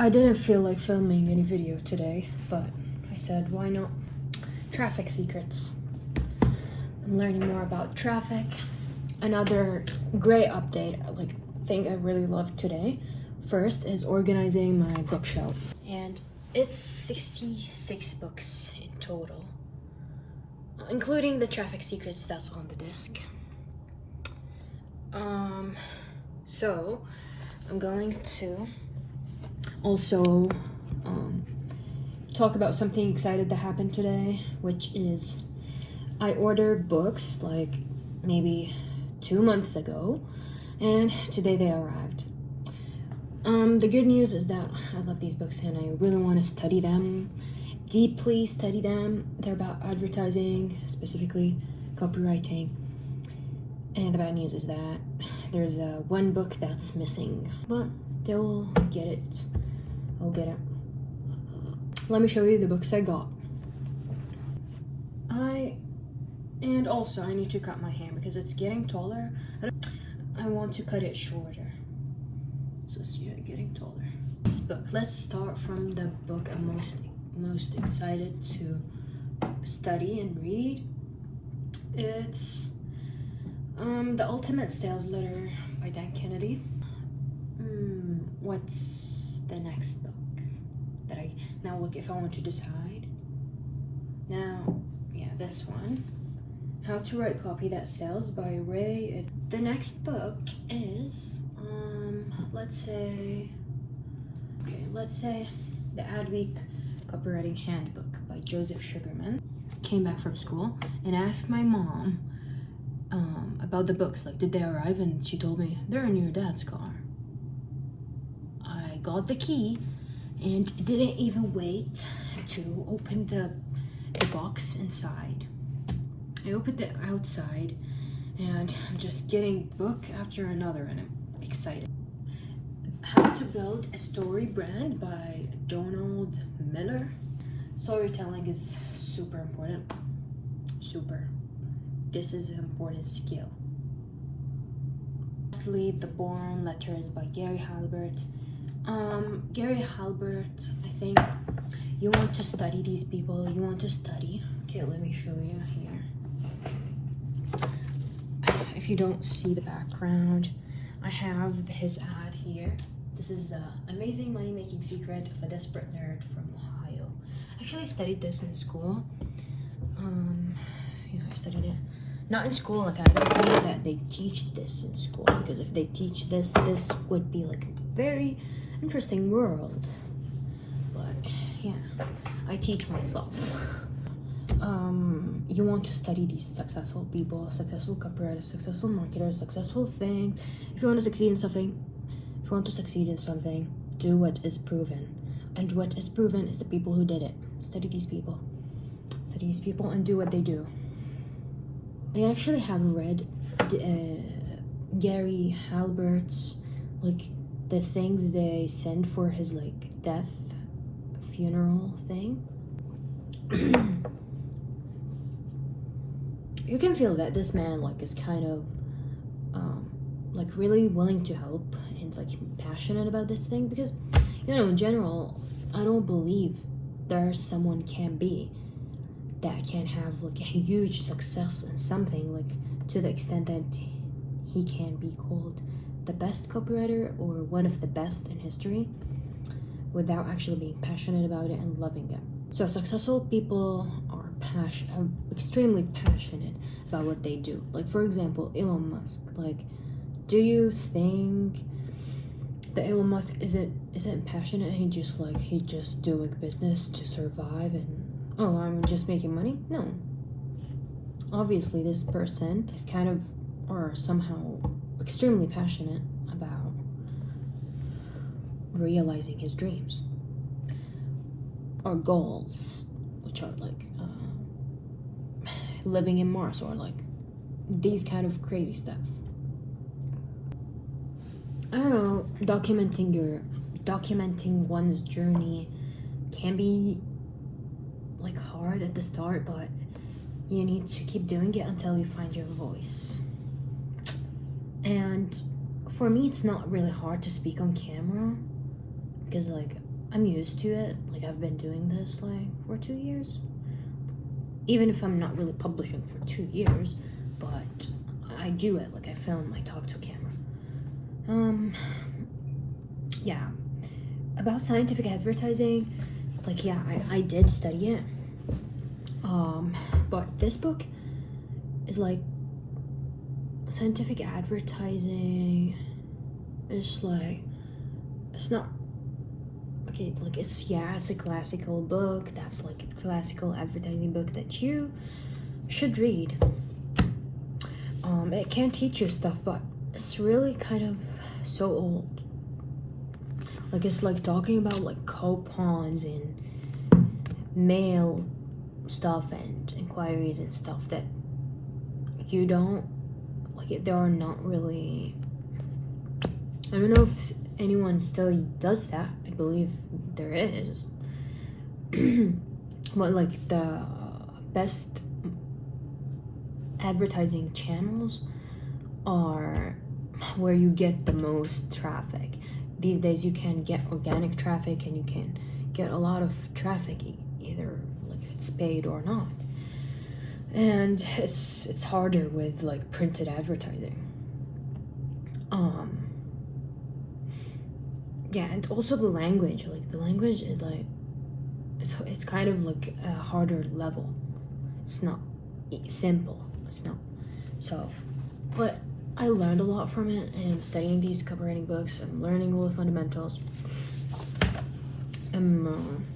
I didn't feel like filming any video today, but I said, why not? Traffic secrets. I'm learning more about traffic. Another great update, thing I really loved today, first is organizing my bookshelf. And it's 66 books in total, including the traffic secrets that's on the disc. So I'm going to also talk about something exciting that happened today, which is I ordered books like maybe 2 months ago, and today they arrived. The good news is that I love these books and I really want to study them, deeply study them. They're about advertising, specifically copywriting. And the bad news is that there's one book that's missing, but they will get it. I'll get it. Let me show you the books I got. And also I need to cut my hair because it's getting taller. I want to cut it shorter. So it's getting taller. This book. Let's start from the book I'm most excited to study and read. It's The Ultimate Sales Letter by Dan Kennedy. What's the next book that now look if I want to decide. Now, yeah, this one. How to Write Copy That Sells by Ray. The next book is let's say The Adweek Copywriting Handbook by Joseph Sugarman. Came back from school and asked my mom about the books, like did they arrive, and she told me they're in your dad's car. I got the key and didn't even wait to open the box inside. I opened it outside and I'm just getting book after another and I'm excited. How to Build a Story Brand by Donald Miller. Storytelling is super important. Super. This is an important skill. Lastly, The Born Letters by Gary Halbert. Gary Halbert, I think you want to study these people. You want to study. Okay, let me show you here. If you don't see the background, I have his ad here. This is the amazing money-making secret of a desperate nerd from Ohio. Actually, I studied this in school. I studied it. Not in school, like I don't believe that they teach this in school, because if they teach this would be like a very interesting world. But yeah, I teach myself. You want to study these successful people, successful copywriters, successful marketers, successful things. If you want to succeed in something, do what is proven. And what is proven is the people who did it. Study these people. Study these people and do what they do. I actually have read Gary Halbert's, the things they send for his, death funeral thing. You can feel that this man, is kind of, really willing to help and, passionate about this thing, because, in general, I don't believe there's someone can be that can have, a huge success in something, to the extent that he can be called the best copywriter or one of the best in history without actually being passionate about it and loving it. So successful people are extremely passionate about what they do. For example, Elon Musk. Do you think that Elon Musk isn't passionate and he just doing business to survive and I'm just making money? No. Obviously this person is kind of or somehow extremely passionate about realizing his dreams or goals, which are living in Mars or these kind of crazy stuff. I don't know, documenting one's journey can be hard at the start, but you need to keep doing it until you find your voice. And for me, it's not really hard to speak on camera because I'm used to it. Like, I've been doing this like for 2 years, even if I'm not really publishing for 2 years, but I do it. Like, I film, I talk to camera. Yeah, about scientific advertising, like, yeah, I did study it, but this book is like, scientific advertising is like, it's not okay, like, it's a classical book. That's like a classical advertising book that you should read. It can teach you stuff, but it's really kind of so old. Like, it's like talking about like coupons and mail stuff and inquiries and stuff that you don't like. There are not really, I don't know if anyone still does that. I believe there is. But like, the best advertising channels are where you get the most traffic. These days you can get organic traffic, and you can get a lot of traffic, either like if it's paid or not. And it's harder with like printed advertising. Yeah, and also the language. Like, the language is like, it's kind of like a harder level. It's not simple. It's not. So, but I learned a lot from it, and I'm studying these copywriting books. I'm learning all the fundamentals. I'm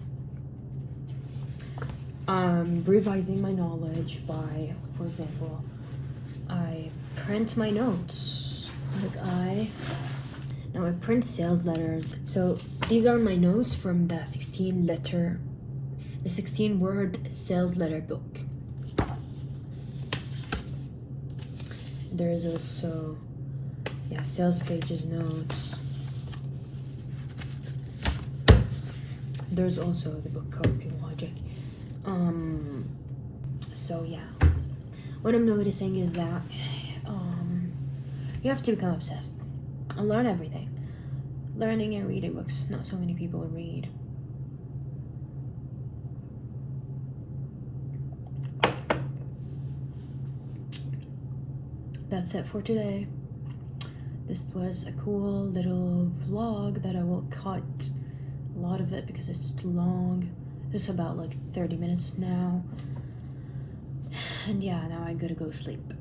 revising my knowledge by, for example, I print my notes. Like, I print sales letters. So these are my notes from the 16-word sales letter book. There's also, sales pages notes. There's also the book Coping Logic. So yeah, what I'm noticing is that you have to become obsessed and learn everything. Learning and reading books. Not so many people read. That's it for today. This was a cool little vlog that I will cut a lot of it because it's too long. It's about like 30 minutes now. And yeah, now I gotta go sleep.